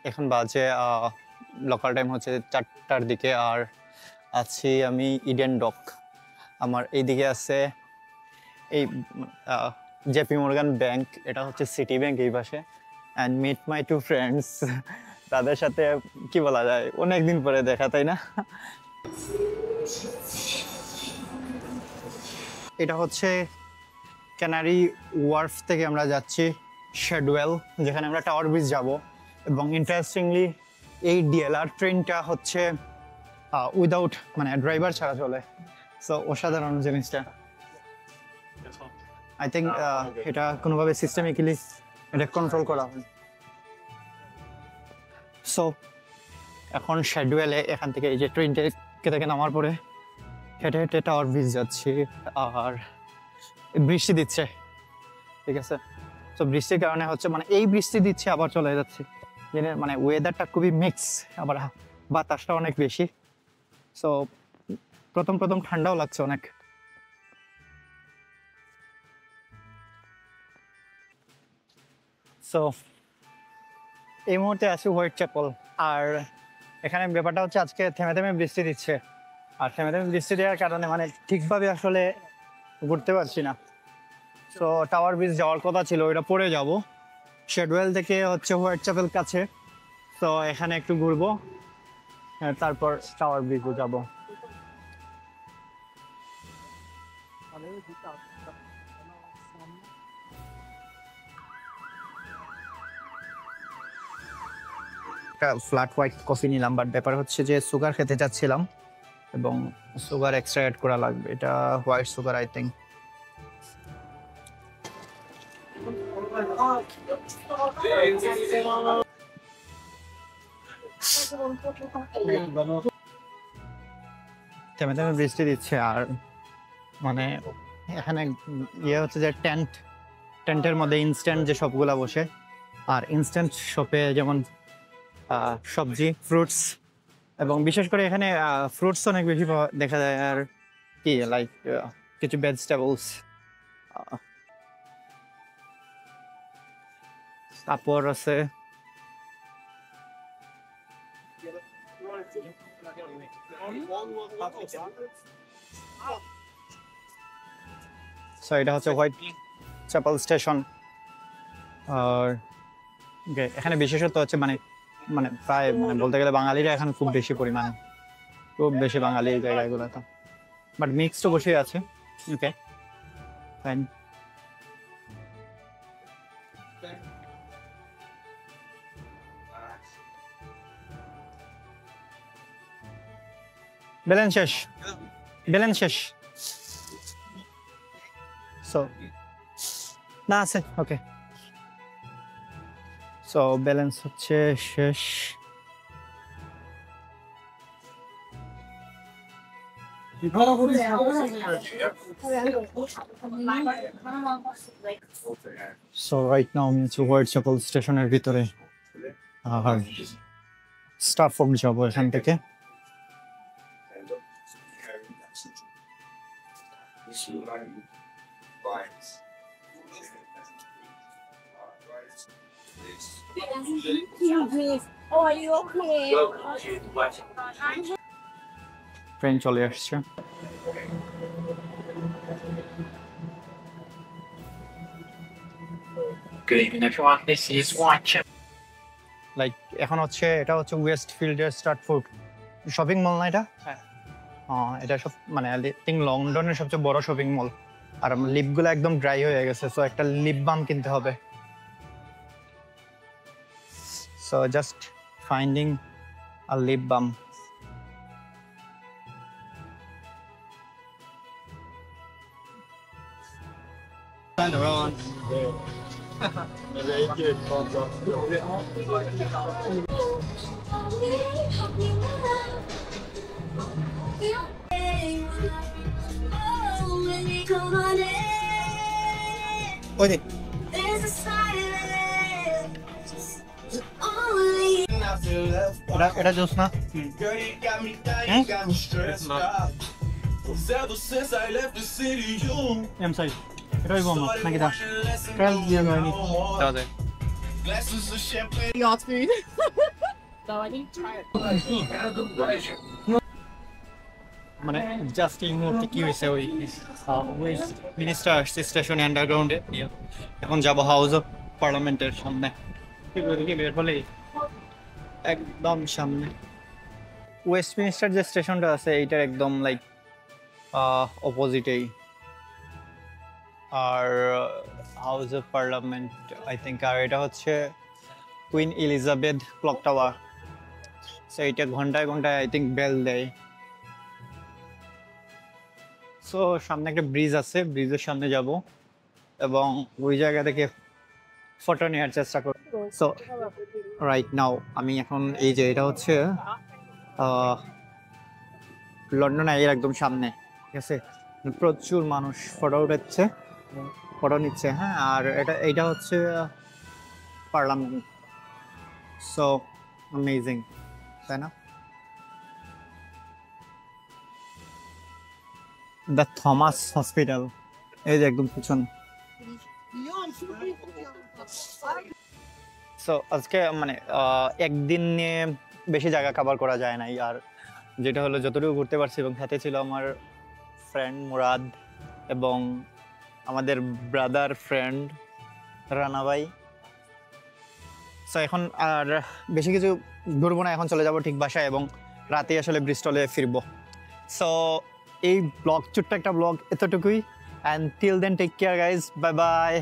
এখন বাজে local time হচ্ছে 4টার দিকে। আর আছি আমি ইডেন ডক। আমার এইদিকে আছে এই জেপি মর্গান ব্যাংক, এটা হচ্ছে সিটি ব্যাংক এই পাশে। And meet my two friends, তাদের সাথে কি বলা যায়, অনেকদিন পরে দেখা, তাই না? এটা হচ্ছে ক্যানারি ওয়ার্ফ থেকে আমরা যাচ্ছি শেডওয়েল, যেখানে আমরা টাওয়ার ব্রিজ যাব। এবং ইন্টারেস্টিংলি এই ডিএলআর ট্রেনটা হচ্ছে উইদাউট মানে ড্রাইভার ছাড়া চলে। সো অসাধারণ জিনিসটা। আই থিঙ্ক এটা কোনোভাবে সিস্টেমিক্যালি এটা কন্ট্রোল করা হয়। সো এখন শেডওয়েলে এখান থেকে এই যে ট্রেনটা থেকে নামার পরে হেঁটে হেঁটে টাওয়ার ব্রিজ যাচ্ছি। আর বৃষ্টি দিচ্ছে, ঠিক আছে। তো বৃষ্টির কারণে হচ্ছে মানে এই বৃষ্টি দিচ্ছে আবার চলে যাচ্ছে, মানে ওয়েদারটা খুবই মিক্স, আবার বাতাসটা অনেক বেশি। সো প্রথম প্রথম ঠান্ডাও লাগছে অনেক। সো এই মুহূর্তে আছি হোয়াইট চ্যাপেল। আর এখানে ব্যাপারটা হচ্ছে আজকে থেমে থেমে বৃষ্টি দিচ্ছে। আর থেমে থেমে বৃষ্টি দেওয়ার কারণে মানে ঠিকভাবে আসলে ঘুরতে পারছি না। সো টাওয়ার ব্রিজ যাওয়ার কথা ছিল, ওইটা পরে যাব। শেডওয়েল থেকে হচ্ছে হোয়াইট চ্যাপেল কাছে, তো এখানে একটু ঘুরবো, তারপর টাওয়ার ব্রিজও যাব। ফ্ল্যাট হোয়াইট কফি নিলাম, বাট ব্যাপার হচ্ছে যে সুগার খেতে চাচ্ছিলাম এবং সুগার এক্সট্রা অ্যাড করা লাগবে। এটা হোয়াইট সুগার আই থিঙ্ক। থেমে থেমে বৃষ্টি দিচ্ছে। আর মানে এখানে ইয়ে হচ্ছে যে টেন্টের মধ্যে ইনস্ট্যান্ট যে শপগুলা বসে, আর ইনস্ট্যান্ট শপে যেমন সবজি, ফ্রুটস, এবং বিশেষ করে এখানে ফ্রুটস অনেক বেশি দেখা যায়। আর কি লাইক কিছু ভেজিটেবলস, কাপড় আছে। সো এটা হচ্ছে হোয়াইট চ্যাপেল স্টেশন। আর এখানে বিশেষত হচ্ছে মানে মানে প্রায় মানে বলতে গেলে বাঙালিরা এখন খুব বেশি পরিমাণে, খুব বেশি বাঙালি এই জায়গাগুলোতে। বাট মিক্স তো বসেই আছে। Okay fine. ব্যালেন্স শেষ, ব্যালেন্স শেষ। সো না আছে, ওকে। সো ব্যালেন্স হচ্ছে শেষ। সো রাইট নাও আমি হচ্ছে হোয়াইট চ্যাপেল স্টেশনের ভিতরে। আর স্টাফোর্ড যাবো এখান থেকে। ট্রেন চলে আসছে। Good evening, everyone. This is Watch. Like এখন হচ্ছে এটা হচ্ছে ওয়েস্ট ফিল্ডের স্টার্টফোর্ড শপিং মল না এটা? হ্যাঁ, এটা সব মানে আই থিঙ্ক লন্ডনের সবচেয়ে বড় শপিং মল। আর লিপগুলো একদম ড্রাই হয়ে গেছে, সো একটা লিপ বাম কিনতে হবে। So just finding a lip balm. ওই এটা জোস না? এম সাইজ এটা হইব আমার নাকি? দা ট্রায়াল দিয়ে যায়নি। Yacht food. মানে জাস্ট এই মুহূর্তে কি হয়েছে ওই মিনিস্টার আসছে স্টেশনে আন্ডারগ্রাউন্ডে, এখন যাব হাউস অফ পার্লামেন্টের সামনে, বের হলেই একদম সামনে ওয়েস্টমিনিস্টার যে স্টেশনটা আছে এইটার একদম লাইক অপোজিটেই। আর house of parliament I think, আর এটা হচ্ছে Queen Elizabeth clock tower. So এইটা ঘন্টায় ঘন্টায় আই থিঙ্ক বেল দেয়। সো সামনে একটা ব্রিজ আছে, ব্রিজের সামনে যাব এবং ওই জায়গা থেকে ফটো নেওয়ার চেষ্টা করব। সো রাইট নাও আমি এখন এই যে এটা হচ্ছে লন্ডন আইয়ের একদম সামনে, ঠিক আছে? প্রচুর মানুষ ফটো উঠাচ্ছে, ফটো নিচ্ছে, হ্যাঁ। আর এইটা হচ্ছে পার্লামেন্ট। সো অ্যামেজিং, তাই না? দ্য থমাস হসপিটাল, এই যে একদম পিছন। সো আজকে মানে একদিন নিয়ে বেশি জায়গা কভার করা যায় নাই, আর যেটা হলো যতটুকু ঘুরতে পারছি, এবং সাথে ছিল আমার ফ্রেন্ড মুরাদ এবং আমাদের ব্রাদার ফ্রেন্ড রানা ভাই। সো এখন আর বেশি কিছু ঘুরবো না, এখন চলে যাব ঠিক বাসায় এবং রাতে আসলে ব্রিস্টলে ফিরবো। সো এই ব্লগ, ছোট্ট একটা ব্লগ এতটুকুই, and till then take care guys, bye by.